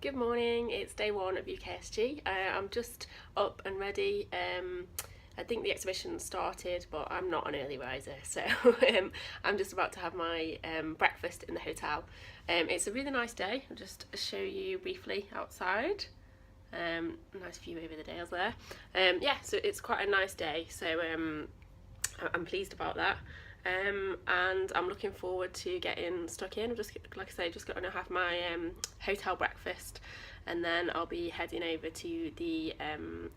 Good morning, it's day one of UKSG. I'm just up and ready. I think the exhibition started, but I'm not an early riser, so I'm just about to have my breakfast in the hotel. It's a really nice day. I'll just show you briefly outside. Nice view over the Dales there. So it's quite a nice day, so I'm pleased about that. And I'm looking forward to getting stuck in. Just like I say, just going to have my hotel breakfast, and then I'll be heading over to the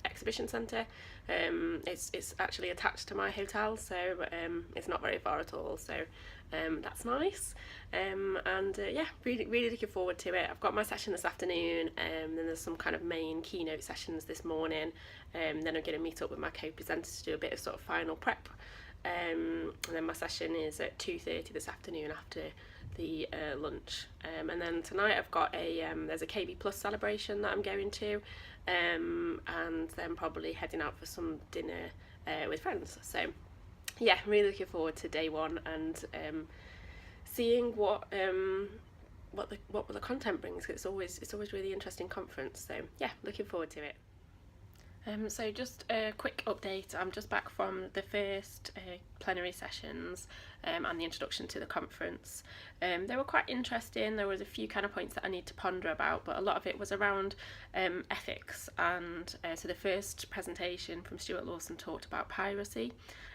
exhibition centre. It's actually attached to my hotel, so it's not very far at all. So that's nice. Really looking forward to it. I've got my session this afternoon, then there's some kind of main keynote sessions this morning. Then I'm going to meet up with my co-presenters to do a bit of sort of final prep. And then my session is at 2:30 this afternoon after the lunch. And then tonight I've got there's a KB Plus celebration that I'm going to, and then probably heading out for some dinner with friends. So yeah, really looking forward to day one and seeing what the content brings. It's always really interesting conference. So yeah, looking forward to it. So just a quick update. I'm just back from the first plenary sessions and the introduction to the conference. They were quite interesting. There was a few kind of points that I need to ponder about, but a lot of it was around ethics. And so the first presentation from Stuart Lawson talked about piracy.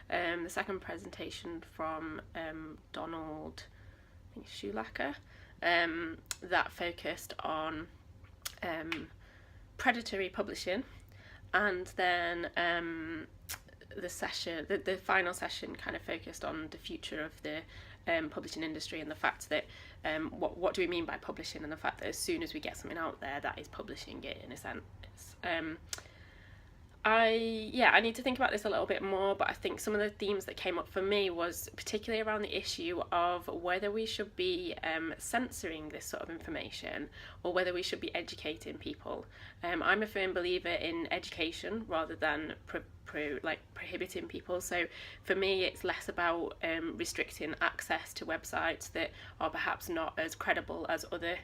The second presentation from Donald, I think Schulacker, that focused on predatory publishing. And then the final session kind of focused on the future of the publishing industry and the fact that what do we mean by publishing, and the fact that as soon as we get something out there, that is publishing it in a sense. I need to think about this a little bit more, but I think some of the themes that came up for me was particularly around the issue of whether we should be censoring this sort of information or whether we should be educating people. I'm a firm believer in education rather than prohibiting people. So for me, it's less about restricting access to websites that are perhaps not as credible as other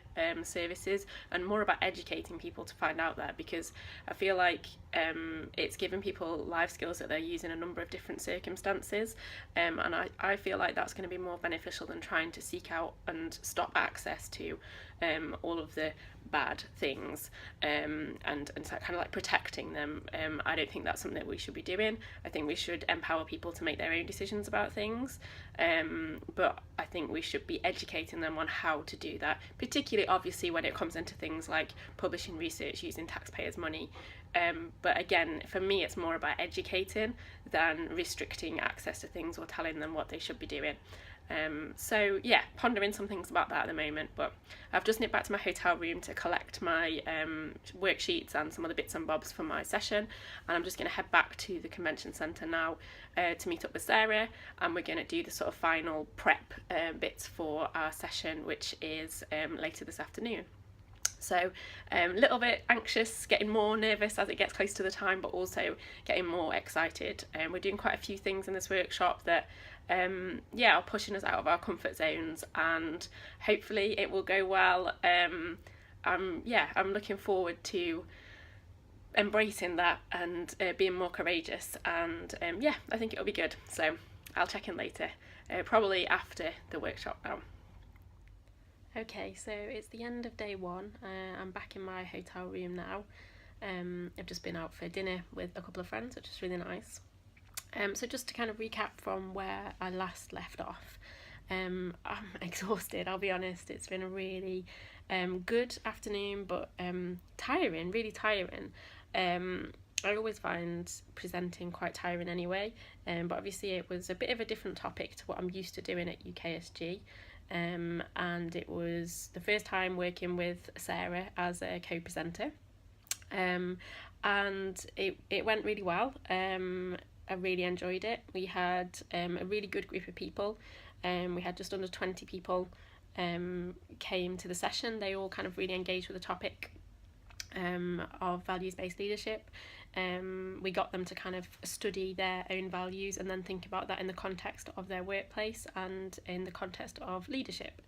services, and more about educating people to find out that, because I feel like it's given people life skills that they're using in a number of different circumstances, and I feel like that's going to be more beneficial than trying to seek out and stop access to all of the bad things, and so kind of like protecting them. I don't think that's something that we should be doing. I think we should empower people to make their own decisions about things, but I think we should be educating them on how to do that, particularly obviously when it comes into things like publishing research using taxpayers' money. But again, for me, it's more about educating than restricting access to things or telling them what they should be doing. So yeah, pondering some things about that at the moment, but I've just nipped back to my hotel room to collect my worksheets and some other bits and bobs for my session, and I'm just going to head back to the convention centre now to meet up with Sarah, and we're going to do the sort of final prep bits for our session, which is later this afternoon. So a little bit anxious, getting more nervous as it gets close to the time, but also getting more excited. We're doing quite a few things in this workshop that are pushing us out of our comfort zones, and hopefully it will go well. I'm looking forward to embracing that and being more courageous, and I think it'll be good. So I'll check in later, probably after the workshop now. Okay, so it's the end of day one. I'm back in my hotel room now. I've just been out for dinner with a couple of friends, which is really nice. So just to kind of recap from where I last left off, I'm exhausted, I'll be honest. It's been a really good afternoon, but really tiring. I always find presenting quite tiring anyway, but obviously it was a bit of a different topic to what I'm used to doing at UKSG. And it was the first time working with Sarah as a co-presenter, and it went really well. I really enjoyed it. We had a really good group of people. We had just under 20 people came to the session. They all kind of really engaged with the topic of values-based leadership. We got them to kind of study their own values and then think about that in the context of their workplace and in the context of leadership.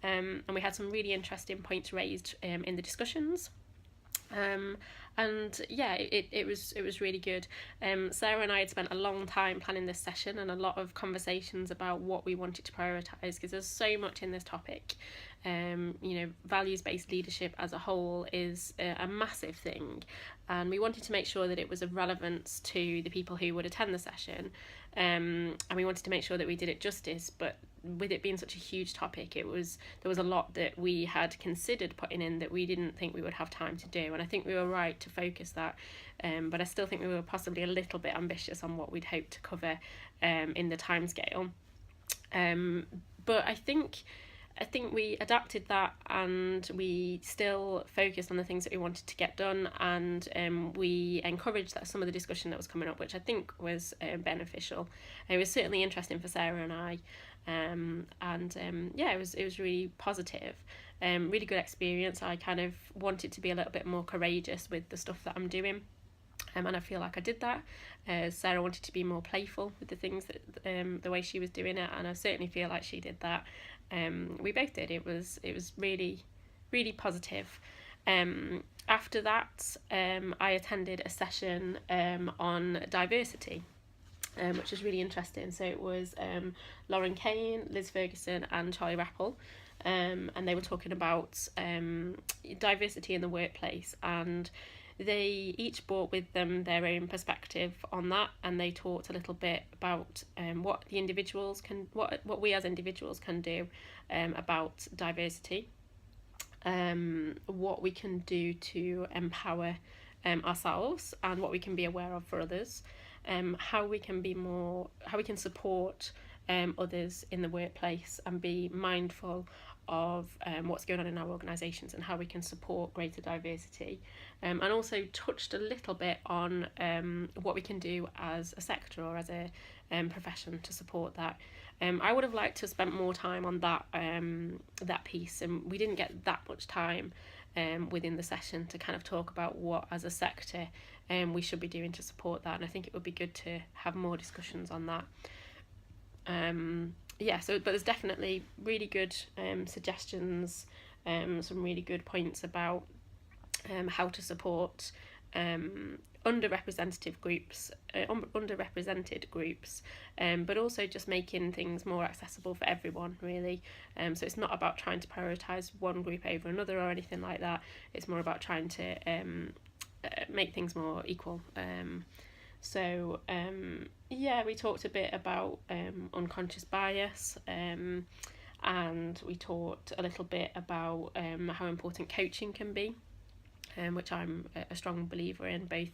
and we had some really interesting points raised in the discussions. And yeah, it was really good. Sarah and I had spent a long time planning this session and a lot of conversations about what we wanted to prioritise, because there's so much in this topic. Values-based leadership as a whole is a massive thing, and we wanted to make sure that it was of relevance to the people who would attend the session, and we wanted to make sure that we did it justice. But with it being such a huge topic, there was a lot that we had considered putting in that we didn't think we would have time to do, and I think we were right to focus that, but I still think we were possibly a little bit ambitious on what we'd hoped to cover in the timescale. But I think we adapted that, and we still focused on the things that we wanted to get done, and we encouraged that some of the discussion that was coming up, which I think was beneficial. It was certainly interesting for Sarah and I, it was really positive, really good experience. I kind of wanted to be a little bit more courageous with the stuff that I'm doing. And I feel like I did that. Sarah wanted to be more playful with the things that the way she was doing it, and I certainly feel like she did that. We both did. It was really, really positive. After that, I attended a session on diversity, which was really interesting. So it was Lauren Kane, Liz Ferguson and Charlie Rappel, and they were talking about diversity in the workplace, and they each brought with them their own perspective on that, and they talked a little bit about what we as individuals can do about diversity, what we can do to empower ourselves, and what we can be aware of for others, how we can support others in the workplace and be mindful of what's going on in our organisations, and how we can support greater diversity, and also touched a little bit on what we can do as a sector or as a profession to support that. I would have liked to have spent more time on that piece, and we didn't get that much time within the session to kind of talk about what as a sector we should be doing to support that, and I think it would be good to have more discussions on that. But there's definitely really good suggestions, some really good points about how to support underrepresented groups, but also just making things more accessible for everyone, really. So it's not about trying to prioritise one group over another or anything like that. It's more about trying to make things more equal. We talked a bit about unconscious bias, and we talked a little bit about how important coaching can be, which I'm a strong believer in, both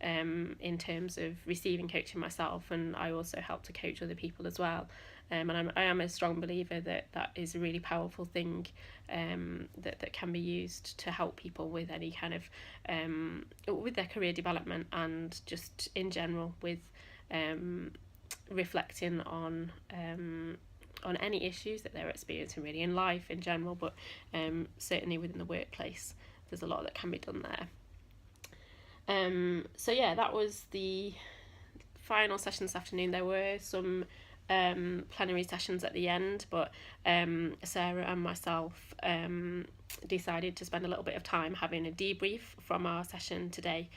in terms of receiving coaching myself, and I also help to coach other people as well. And I am a strong believer that is a really powerful thing that can be used to help people with any kind of with their career development, and just in general with reflecting on any issues that they're experiencing, really, in life in general, but certainly within the workplace there's a lot that can be done there. That was the final session this afternoon. There were some plenary sessions at the end, but Sarah and myself decided to spend a little bit of time having a debrief from our session today,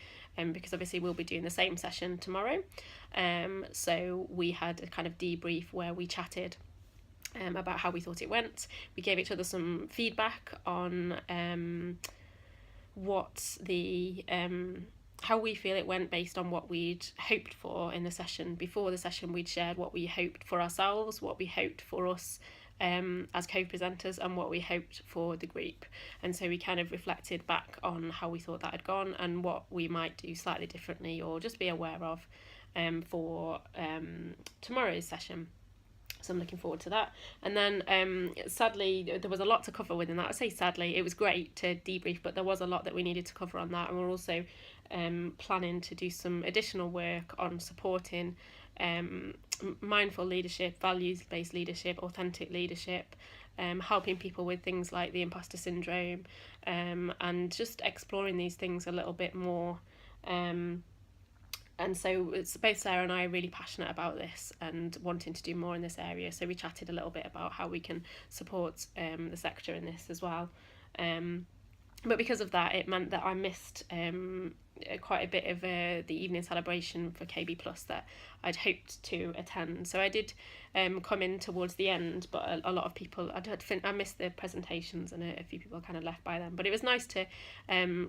because obviously we'll be doing the same session tomorrow. So we had a kind of debrief where we chatted about how we thought it went. We gave each other some feedback on how we feel it went based on what we'd hoped for in the session. Before the session, we'd shared what we hoped for ourselves, what we hoped for us as co-presenters, and what we hoped for the group. And so we kind of reflected back on how we thought that had gone, and what we might do slightly differently or just be aware of for tomorrow's session. So I'm looking forward to that. And then sadly, there was a lot to cover within that. I say sadly, it was great to debrief, but there was a lot that we needed to cover on that. And we're also planning to do some additional work on supporting mindful leadership, values-based leadership, authentic leadership, helping people with things like the imposter syndrome, and just exploring these things a little bit more And so it's both Sarah and I are really passionate about this and wanting to do more in this area. So we chatted a little bit about how we can support the sector in this as well. But because of that, it meant that I missed quite a bit of the evening celebration for KB Plus that I'd hoped to attend. So I did come in towards the end, but a lot of people, I missed the presentations, and a few people kind of left by then. But it was nice to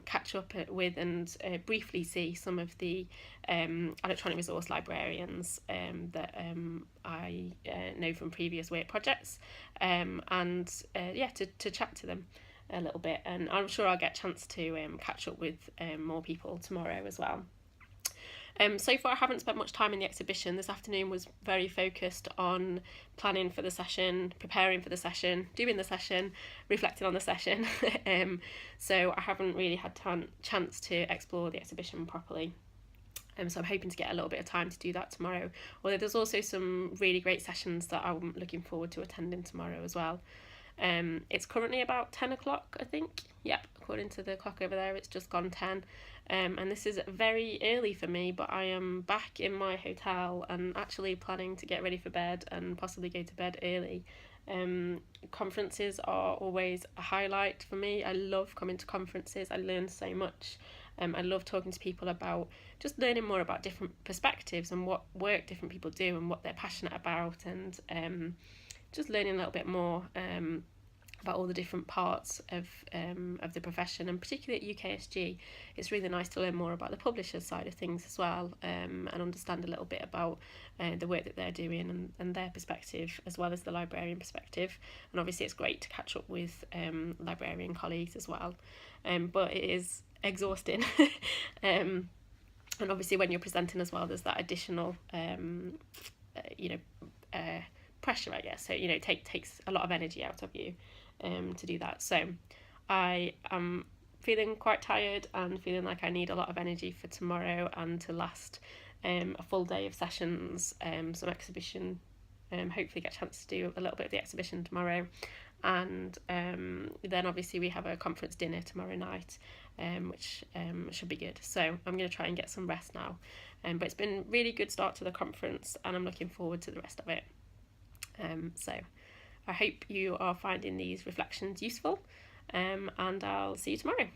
catch up with and briefly see some of the electronic resource librarians that I know from previous work projects, and to chat to them a little bit, and I'm sure I'll get a chance to catch up with more people tomorrow as well. So far I haven't spent much time in the exhibition. This afternoon was very focused on planning for the session, preparing for the session, doing the session, reflecting on the session. So I haven't really had chance to explore the exhibition properly. So I'm hoping to get a little bit of time to do that tomorrow. Although there's also some really great sessions that I'm looking forward to attending tomorrow as well. It's currently about 10 o'clock, I think. Yep, according to the clock over there, it's just gone 10. And this is very early for me, but I am back in my hotel and actually planning to get ready for bed and possibly go to bed early. Conferences are always a highlight for me. I love coming to conferences. I learn so much. I love talking to people about just learning more about different perspectives and what work different people do and what they're passionate about, and just learning a little bit more about all the different parts of the profession, and particularly at UKSG, it's really nice to learn more about the publishers' side of things as well, and understand a little bit about the work that they're doing and their perspective, as well as the librarian perspective. And obviously it's great to catch up with librarian colleagues as well, but it is exhausting. And obviously when you're presenting as well, there's that additional pressure, I guess. So it takes a lot of energy out of you to do that. So I am feeling quite tired and feeling like I need a lot of energy for tomorrow and to last a full day of sessions, some exhibition, hopefully get a chance to do a little bit of the exhibition tomorrow, and then obviously we have a conference dinner tomorrow night, which should be good. So I'm going to try and get some rest now, but it's been a really good start to the conference and I'm looking forward to the rest of it. So I hope you are finding these reflections useful, and I'll see you tomorrow.